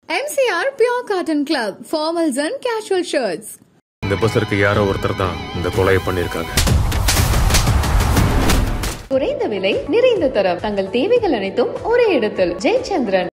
MCR Pure Cotton Club, formals and casual shirts. இந்த பஸ்ஸருக்கு யாரோ ஒருத்தர் தான் இந்த கொலையை பண்ணிருக்காங்க. குறைந்த விலை, நிறைந்த தரம், தங்கள் தேவைகள் அனைத்தும் ஒரே இடத்தில். ஜெயச்சந்திரன்.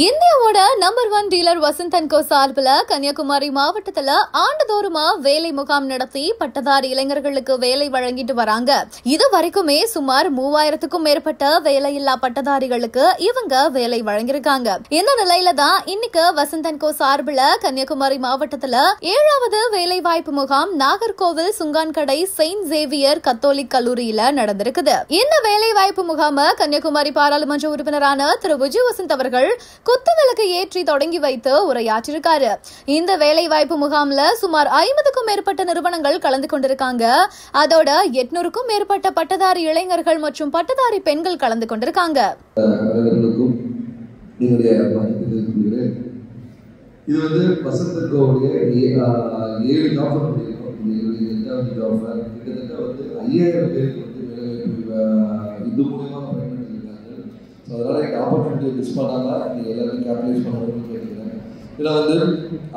இந்தியாவோட நம்பர் 1 டீலர் வசந்த் அண்ட் கோ சார்பில் கன்னியாகுமரி மாவட்டத்துல ஆண்டுதோறுமா வேலை முகாம் நடத்தி பட்டதாரி இளைஞர்களுக்கு வேலை வழங்கிட்டு வராங்க. இது வரைக்குமே சுமார் 3000க்கும் மேற்பட்ட வேலையில்லா பட்டதாரிகளுக்கு இவங்க வேலை வழங்கியிருக்காங்க. இந்த நிலையில தான் இன்னைக்கு வசந்த் அண்ட் கோ சார்பில் கன்னியாகுமரி மாவட்டத்துல 7வது வேலை வாய்ப்பு முகாம் Nagercoil Chunkankadai Saint Xavier Catholic கல்லூரியில நடந்திருக்குது. இந்த வேலை வாய்ப்பு முகாம கன்னியாகுமரி பாராளுமன்ற உறுப்பினரான திரு விஜய் வசந்த் அவர்கள் குத்துவிளக்கு ஏற்றி தொடங்கி வைத்து உரையாற்றிருக்காரு. இந்த வேலை வாய்ப்பு முகாம்ல சுமார் 50க்கும் மேற்பட்ட நிறுவனங்கள் கலந்து கொண்டிருக்காங்க. அதோட 800க்கும் மேற்பட்ட பட்டதாரி இளைஞர்கள் மற்றும் பட்டதாரி பெண்கள் கலந்து கொண்டிருக்காங்க. இது வந்து வசந்தோடைய 7 ஜாப் பண்ணியிருக்கோம். கிட்டத்தட்ட வந்து 5000 பேருக்கு வந்து இது மூலமாக பயன்படுத்திருக்காங்க. ஸோ அதனால் இந்த ஆப்பர்ச்சுனிட்டியை மிஸ் பண்ணாமல் நீங்கள் எல்லாருமே கேபிடலைஸ் பண்ணணும்னு கேட்டுக்கிறேன். இதில் வந்து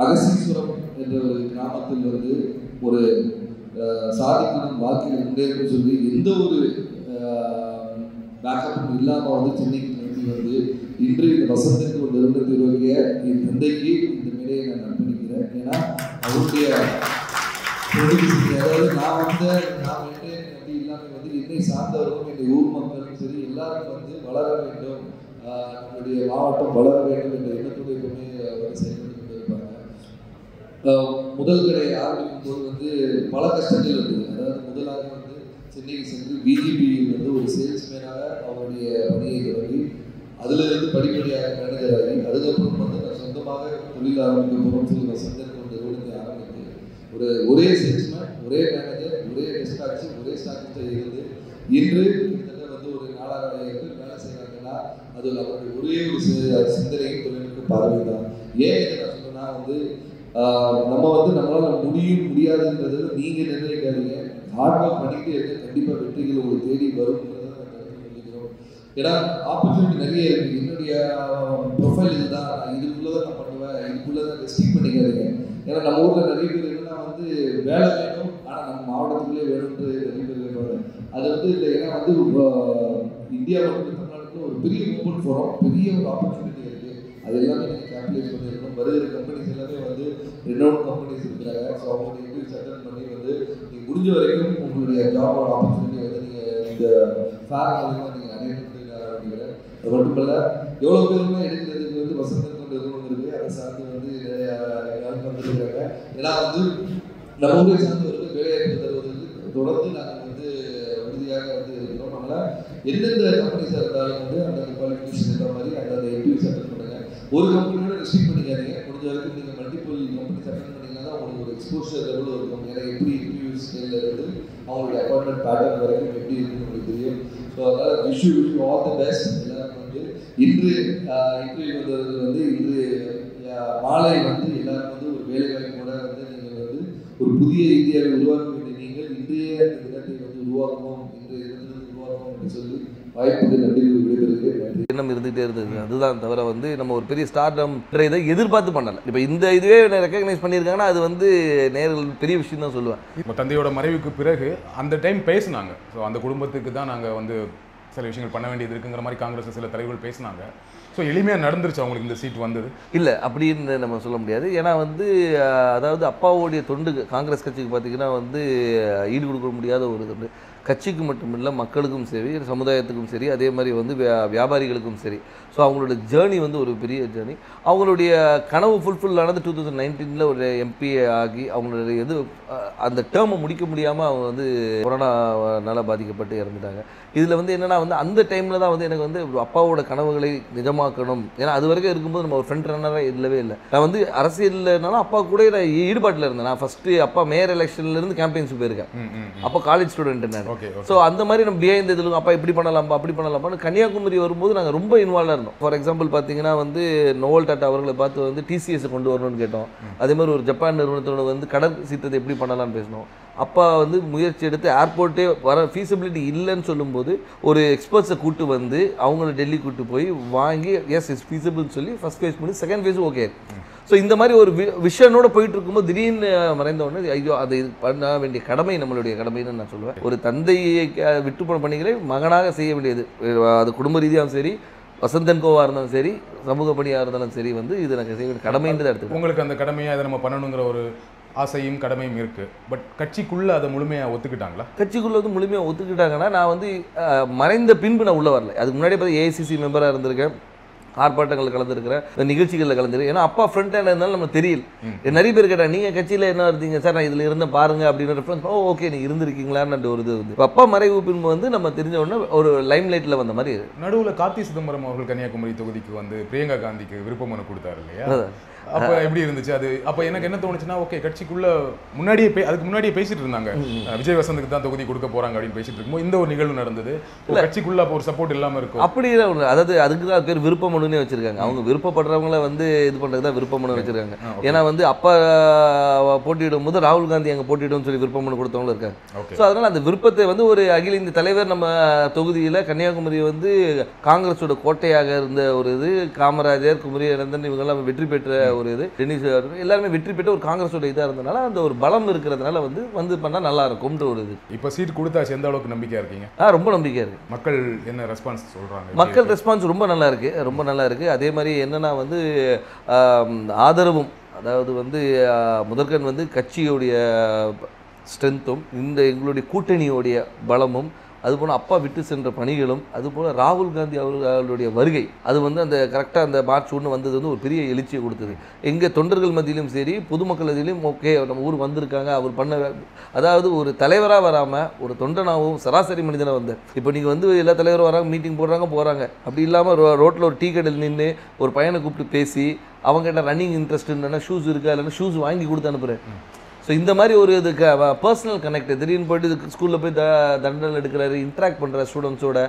அகசீஸ்வரம் என்ற ஒரு கிராமத்தில் வந்து ஒரு சாதிக்கணும் வாழ்க்கையில் முன்னேறும் சொல்லி எந்த ஒரு பேக்கப்பும் இல்லாமல் வந்து சென்னைக்கு நோக்கி வந்து இன்று இந்த வசந்தத்துக்கு ஒரு நிறுவனத்தை உருவாக்கிய என் தந்தைக்கு இந்த மேடையை நான் அர்ப்பணிக்கிறேன். ஏன்னா அவருடைய அதாவது நான் வேண்டேன் அப்படி இல்லாமல் வந்து என்னை சார்ந்தவர்களும் என்னுடைய ஊர் மக்களும் சரி எல்லாரும் வந்து வளர வேண்டும், நம்மளுடைய மாவட்டம் வளர வேண்டும் என்ற எண்ணத்தோடு எப்பவுமே வந்து செயல்பட்டு கொண்டு இருப்பாங்க. முதல் கடை ஆரம்பிக்கும் போது வந்து பல கஷ்டங்கள் இருந்தது. அதாவது முதலாக வந்து சென்னைக்கு சென்று பிஜேபி வந்து ஒரு சேல்ஸ்மேனாக அவருடைய பணியை தொடங்கி அதிலிருந்து படிப்படியாக மேனேஜராகி அதுக்கப்புறம் வந்து நான் சொந்தமாக தொழில் ஆரம்பிக்க போகிறோம் சொல்லி வசந்தன் கொண்ட நிறுவனத்தை ஆரம்பித்து ஒரே சேல்ஸ்மேன், ஒரே மேனேஜர், ஒரே டிஸ்பாட்ச், ஒரே ஸ்டாக்கிஸ்டாக இருந்து இன்று கிட்டத்தட்ட வந்து ஒரு 4000 பேர் வேலை செய்கிறாங்கன்னா அது அவருடைய ஒரே ஒரு சிந்தனையும் தொழிலுக்கு பரவி தான். ஏன் இதை நான் சொன்னேன்னா வந்து நம்ம வந்து நம்மளால் முடியாதுன்றது நீங்கள் நிர்ணயிக்காதீங்க. ஹார்ட் ஒர்க் பண்ணிக்கிட்டே இருக்க கண்டிப்பாக வெற்றிகள் உங்களுக்கு தேடி வரும்ன்றதை நான் கருத்து சொல்லிக்கிறோம். ஏன்னா ஆப்பர்ச்சுனிட்டி நிறைய இருக்குது. என்னுடைய ப்ரொஃபைல் இதுதான், நான் இதுக்குள்ளே தான் நான் பண்ணுவேன், இதுக்குள்ளே தான் ரெஸ்ட்ரிக்ட் பண்ணிக்காதீங்க. ஏன்னா நம்ம ஊரில் நிறைய பேர் என்னன்னா வந்து வேலை வேணும் ஆனால் நம்ம மாவட்டத்துக்குள்ளே வேணும்னு நிறைய பேர் இருப்பாங்க. அது வந்து இல்லை. ஏன்னா வந்து இந்தியா மற்றும் தமிழ்நாட்டுக்குள்ள ஒரு பெரிய மூவ்மெண்ட் போகிறோம், பெரிய ஒரு ஆப்பர்ச்சுனிட்டி இருக்குது. அது எல்லாமே நீங்கள் கேபிடலைஸ் பண்ணியிருக்கணும். வருகிற கம்பெனிஸ் எல்லாமே வந்து ரெனவுட் கம்பெனிஸ் இருக்கிறாங்க. ஸோ அவங்களுக்கு இன்டர்வியூஸ் அட்டெண்ட் பண்ணி வந்து நீங்கள் முடிஞ்ச வரைக்கும் உங்களுடைய ஜாபோட ஆப்பர்ச்சுனிட்டி வந்து நீங்கள் இந்த ஃபேர் மூலமாக நீங்கள் அடையணும்னு நான் ஆரம்பிக்கிறேன். அது மட்டும் இல்லை, எவ்வளோ பேருமே எடுக்கிறதுக்கு வந்து வசந்தம் கொண்டு நிறுவனம் இருக்குது. அதை சார்ந்து வந்து வந்துருக்காங்க. ஏன்னா வந்து நம்ம ஊரை சார்ந்தவர்களுக்கு வேலைவாய்ப்பு தருவதற்கு தொடர்ந்து நாங்கள் வந்து உறுதியாக வந்து இருக்கிறோம். நம்மளால் எந்தெந்த கம்பெனிஸாக இருந்தாலும் வந்து அந்தந்த குவாலிஃபிகேஷன் இருக்கிற மாதிரி அந்தந்த இன்டர்வியூஸ் அட்டெண்ட் பண்ணுங்க. ஒரு கம்பெனியோட ரெஸ்ட்ரிக்ட் பண்ணிக்காதீங்க. முடிஞ்ச வரைக்கும் நீங்கள் மல்டிபிள் கம்பெனிஸ் அட்டெண்ட் பண்ணிங்கன்னா தான் உங்களுக்கு ஒரு எக்ஸ்போஷர் லெவலில் இருக்கும். ஏன்னா எப்படி இன்டர்வியூஸ் இருந்து அவங்களுடைய அப்பாயின்மெண்ட் பேட்டர்ன் வரைக்கும் எப்படி இருக்குன்னு உங்களுக்கு தெரியும். ஸோ அதனால் விஷ் ஆல் தி பெஸ்ட். எல்லாருக்கும் வந்து இன்று இன்டர்வியூ வந்தது வந்து இன்று மாலை வந்து எல்லாருக்கும் வந்து ஒரு வேலைவாய்ப்போட வந்து நீங்கள் வந்து ஒரு புதிய இந்தியாவை உருவாக்க வேண்டிய நீங்கள் இன்றைய தினத்தை வந்து உருவாக்குவோம், இன்றைய தினத்திலிருந்து உருவாக்குவோம் என்று சொல்லி வாய்ப்புக்கு நன்றி விடைபெறுகிறேன். எண்ணம் இருந்துகிட்டே இருந்தது. அதுதான் தவிர வந்து நம்ம ஒரு பெரிய ஸ்டார்டம் இதை எதிர்பார்த்து பண்ணலை. இப்போ இந்த இதுவே ரெக்கக்னைஸ் பண்ணியிருக்காங்கன்னா அது வந்து நேர்கள் பெரிய விஷயம் தான் சொல்லுவேன். இப்போ தந்தையோட மறைவுக்கு பிறகு அந்த டைம் பேசினாங்க. ஸோ அந்த குடும்பத்துக்கு தான் நாங்கள் வந்து சில விஷயங்கள் பண்ண வேண்டியது இருக்குங்கிற மாதிரி காங்கிரஸ் சில தலைவர்கள் பேசினாங்க. ஸோ எளிமையாக நடந்துருச்சு அவங்களுக்கு இந்த சீட் வந்தது இல்லை அப்படின்னு நம்ம சொல்ல முடியாது. ஏன்னா வந்து அதாவது அப்பாவோடைய தொண்டு காங்கிரஸ் கட்சிக்கு பார்த்திங்கன்னா வந்து ஈடு கொடுக்க முடியாத ஒரு தொண்டு. கட்சிக்கு மட்டும் இல்லை, மக்களுக்கும் சரி, சமுதாயத்துக்கும் சரி, அதே மாதிரி வந்து வியாபாரிகளுக்கும் சரி. ஸோ அவங்களோட ஜேர்னி வந்து ஒரு பெரிய ஜேர்னி. அவங்களுடைய கனவு ஃபுல்ஃபில் ஆனது 2019 ஒரு எம்பி ஆகி அவங்களுடைய அந்த டேர்மை முடிக்க முடியாமல் அவங்க வந்து கொரோனாவால் பாதிக்கப்பட்டு இறந்துட்டாங்க. இதில் வந்து என்னென்னா வந்து அந்த டைமில் தான் வந்து எனக்கு வந்து அப்பாவோட கனவுகளை நிஜமாக்கணும். ஏன்னா அது வரைக்கும் இருக்கும்போது நம்ம ஒரு ஃப்ரண்ட் ரன்னராக இல்லவே இல்லை. நான் வந்து அரசியல்னாலும் அப்பா கூட நான் ஈடுபாட்டில் இருந்தேன். நான் ஃபஸ்ட்டு அப்பா மேயர் எலெக்ஷன்லேருந்து கேம்பெயின்ஸுக்கு போயிருக்கேன். அப்போ காலேஜ் ஸ்டூடெண்ட்டு நான். ஸோ அந்த மாதிரி நம்ம பிஹைண்ட் இதில் அப்பா இப்படி பண்ணலாம்பா அப்படி பண்ணலாம்னு கன்னியாகுமரி வரும்போது நாங்கள் ரொம்ப இன்வால்வாக இருந்தோம். ஃபார் எக்ஸாம்பிள் பார்த்தீங்கன்னா வந்து நோவல் டாட்டா அவர்களை பார்த்து வந்து டிசிஎஸ் கொண்டு வரணும்னு கேட்டோம். அதே மாதிரி ஒரு ஜப்பான் நிறுவனத்தோட வந்து கடல் சீற்றத்தை எப்படி பண்ணலாம்னு பேசணும். அப்பா வந்து முயற்சி எடுத்து ஏர்போர்ட்டே வர ஃபீஸிபிலிட்டி இல்லைன்னு சொல்லும்போது ஒரு எக்ஸ்பர்ட்ஸை கூட்டு வந்து அவங்கள டெல்லி கூட்டு போய் வாங்கி எஸ் இஸ் ஃபீஸிபிள்னு சொல்லி ஃபர்ஸ்ட் ஃபேஸ் பண்ணி செகண்ட் ஃபேஸும் ஓகே. ஸோ இந்த மாதிரி ஒரு விஷனோட போயிட்டு இருக்கும்போது திடீர்னு மறைந்த உடனே ஐயோ அதை பண்ண வேண்டிய கடமை நம்மளுடைய கடமைன்னு நான் சொல்லுவேன். ஒரு தந்தையை விட்டு போன பணிகளை மகனாக செய்ய வேண்டியது, அது குடும்ப ரீதியாகவும் சரி, வசந்தன் கோவாக இருந்தாலும் சரி, சமூக பணியாக இருந்தாலும் சரி, வந்து இது எனக்கு செய்ய வேண்டிய கடமைன்றதை எடுத்து உங்களுக்கு அந்த கடமையாக அதை நம்ம பண்ணணுங்கிற ஒரு ஆசையும் கடமையும் இருக்கு. பட் கட்சிக்குள்ள அதை முழுமையாக ஒத்துக்கிட்டாங்களா? கட்சிக்குள்ள வந்து முழுமையாக ஒத்துக்கிட்டாங்கன்னா நான் வந்து மறைந்த பின்பு நான் உள்ளே வரல. அதுக்கு முன்னாடி பார்த்து ஏஐசிசி மெம்பராக இருந்திருக்கேன், ஆர்ப்பாட்டங்களில் கலந்துருக்கிறேன், நிகழ்ச்சிகளில் கலந்துருக்கேன். ஏன்னா அப்பா ஃப்ரண்ட் ஹேண்ட் இருந்தாலும் நம்ம தெரியல. நிறைய பேர் கேட்டால் நீங்கள் கட்சியில் என்ன இருந்தீங்க சார், நான் இதில் இருந்தேன் பாருங்க அப்படின்னு ரெஃபரன்ஸ். ஓகே நீங்கள் இருந்திருக்கீங்களான்னு ஒரு இது வந்து அப்பா மறைவு பின்பு வந்து நம்ம தெரிஞ்ச உடனே ஒரு லைம் லைட்டில் வந்த மாதிரி. நடுவில் கார்த்தி சிதம்பரம் அவர்கள் கன்னியாகுமரி தொகுதிக்கு வந்து பிரியங்கா காந்திக்கு விருப்ப மனு கொடுத்தாரு இல்லையா? அப்போ எப்படி இருந்துச்சு அது? அப்போ எனக்கு என்ன தோணுச்சுன்னா, ஓகே கட்சிக்குள்ள முன்னாடியே அதுக்கு முன்னாடியே பேசிட்டு இருந்தாங்க, விஜய் வசந்துக்கு தான் தொகுதி கொடுக்க போறாங்க அப்படின்னு பேசிட்டு இருக்கும்போது இந்த ஒரு நிகழ்வு நடந்தது. கட்சிக்குள்ள அப்போ ஒரு சப்போர்ட் இல்லாமல் இருக்கும். அப்படி அதாவது அதுக்கு தான் பேர் விருப்ப மனுன்னே வச்சிருக்காங்க. அவங்க விருப்பப்படுறவங்கள வந்து இது பண்ணுறது தான் விருப்ப மனு வச்சிருக்காங்க. ஏன்னா வந்து அப்பா போட்டியிடும் போது ராகுல் காந்தி அங்கே போட்டியிடும் சொல்லி விருப்ப மனு கொடுத்தவங்களும் இருக்காங்க. ஸோ அதனால அந்த விருப்பத்தை வந்து ஒரு அகில இந்திய தலைவர் நம்ம தொகுதியில் கன்னியாகுமரி வந்து காங்கிரஸோட கோட்டையாக இருந்த ஒரு இது, காமராஜர், குமரியநந்தன் இவங்கெல்லாம் வெற்றி பெற்ற ஒரு இது, டென்னிஸ் எல்லாருமே வெற்றி பெற்ற ஒரு காங்கிரஸோட இதாக இருந்தனால அந்த ஒரு பலம் இருக்கிறதுனால வந்து பண்ணால் நல்லா இருக்கும்ன்ற ஒரு இது. இப்போ சீட் கொடுத்தாச்சு, எந்த அளவுக்கு நம்பிக்கையா இருக்கீங்க? ரொம்ப நம்பிக்கையா இருக்கு. மக்கள் என்ன ரெஸ்பான்ஸ் சொல்றாங்க? மக்கள் ரெஸ்பான்ஸ் ரொம்ப நல்லா இருக்கு, ரொம்ப நல்லா இருக்கு. அதே மாதிரி என்னன்னா வந்து ஆதரவும், அதாவது வந்து முதற்கண் வந்து கட்சியோடைய ஸ்ட்ரென்த்தும் இந்த எங்களுடைய கூட்டணியோடைய பலமும், அதுபோல் அப்பா விட்டு சென்ற பணிகளும், அதுபோல் ராகுல் காந்தி அவர்களுடைய வருகை, அது வந்து அந்த கரெக்டாக அந்த மார்ச் 1 வந்தது வந்து ஒரு பெரிய எழுச்சியை கொடுத்தது. எங்கள் தொண்டர்கள் மத்தியிலும் சரி, பொதுமக்கள் மத்தியிலும் ஓகே நம்ம ஊர் வந்திருக்காங்க, அவர் பண்ண, அதாவது ஒரு தலைவராக வராமல் ஒரு தொண்டனாகவும் சராசரி மனிதனாக வந்தார். இப்போ நீங்கள் வந்து எல்லா தலைவரும் வராங்க, மீட்டிங் போகிறாங்க, அப்படி இல்லாமல் ரோட்டில் ஒரு டீ கடையில் நின்று ஒரு பையனை கூப்பிட்டு பேசி அவங்ககிட்ட ரன்னிங் இன்ட்ரெஸ்ட் இல்லைன்னா ஷூஸ் இருக்கா, இல்லைன்னா ஷூஸ் வாங்கி கொடுத்து அனுப்புகிறேன். ஸோ இந்த மாதிரி ஒரு இதுக்கு பர்சனல் கனெக்ட், திடீர்னு போய்ட்டு ஸ்கூலில் போய் தண்டனை எடுக்கிறாரு, இன்ட்ராக்ட் பண்ணுற ஸ்டூடெண்ட்ஸோட.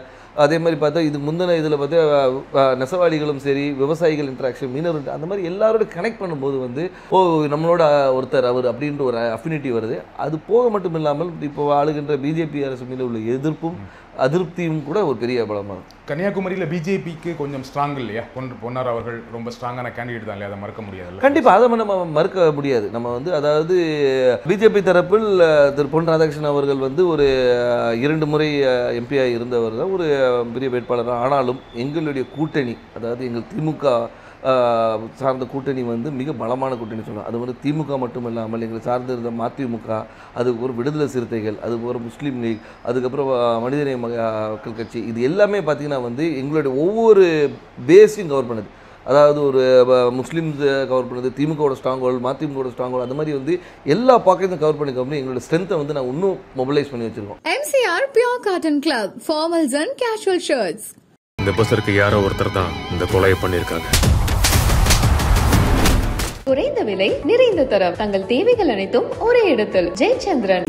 அதே மாதிரி பார்த்தா இது முந்தின இதில் பார்த்தா நெசவாளிகளும் சரி, விவசாயிகள் இன்ட்ராக்ஷன், மீனவர், அந்த மாதிரி எல்லாரோட கனெக்ட் பண்ணும்போது வந்து நம்மளோட ஒருத்தர் அவர் அப்படின்ற ஒரு அஃபினிட்டி வருது. அது போக மட்டும் இல்லாமல் இப்போ ஆளுகின்ற பிஜேபி அரசு மீது உள்ள எதிர்ப்பும் அதிருப்தியும் கூட ஒரு பெரிய பலமாக. கன்னியாகுமரியில் பிஜேபிக்கு கொஞ்சம் ஸ்ட்ராங் இல்லையா? பொன்னார் அவர்கள் ரொம்ப ஸ்ட்ராங்கான கேண்டிடேட் தான் இல்லையா? அதை மறக்க முடியாது. கண்டிப்பாக அதை நம்ம மறுக்க முடியாது. நம்ம வந்து அதாவது பிஜேபி தரப்பில் திரு பொன் ராதாகிருஷ்ணன் அவர்கள் வந்து ஒரு 2 முறை எம்பியாக இருந்தவர் தான், ஒரு பெரிய வேட்பாளர். ஆனாலும் எங்களுடைய கூட்டணி, அதாவது எங்கள் திமுக சார்ந்த கூட்டணி வந்து மிக பலமான கூட்டணி சொல்லலாம். அது வந்து திமுக மட்டும் இல்லாமல் எங்களை சார்ந்து இருந்த மதிமுக, அதுக்கு ஒரு விடுதலை சிறுத்தைகள், அதுக்கு ஒரு முஸ்லீம் லீக், அதுக்கப்புறம் மனிதநேய மக்கள் கட்சி, இது எல்லாமே பார்த்திங்கன்னா வந்து எங்களுடைய ஒவ்வொரு பேஸையும் கவர் பண்ணுது. அதாவது ஒரு முஸ்லீம்ஸ் கவர் பண்ணுது, திமுகவோட ஸ்ட்ராங் ஹோல்டு, மதிமுகவோட ஸ்ட்ராங் ஹோல்டு, அந்த மாதிரி வந்து எல்லா பாக்கெட்டும் கவர் பண்ணி எங்களோட ஸ்ட்ரென்த்தை வந்து நான் இன்னும் மொபிலைஸ் பண்ணி வச்சிருக்கோம். MCR Pure Cotton Club, formals and casual shirts. இந்த பஸ்ஸருக்கு யாரோ ஒருத்தர் தான் இந்த கொலையை பண்ணியிருக்காங்க. குறைந்த விலை, நிறைந்த தரம், தங்கள் தேவைகள் அனைத்தும் ஒரே இடத்தில். ஜெயச்சந்திரன்.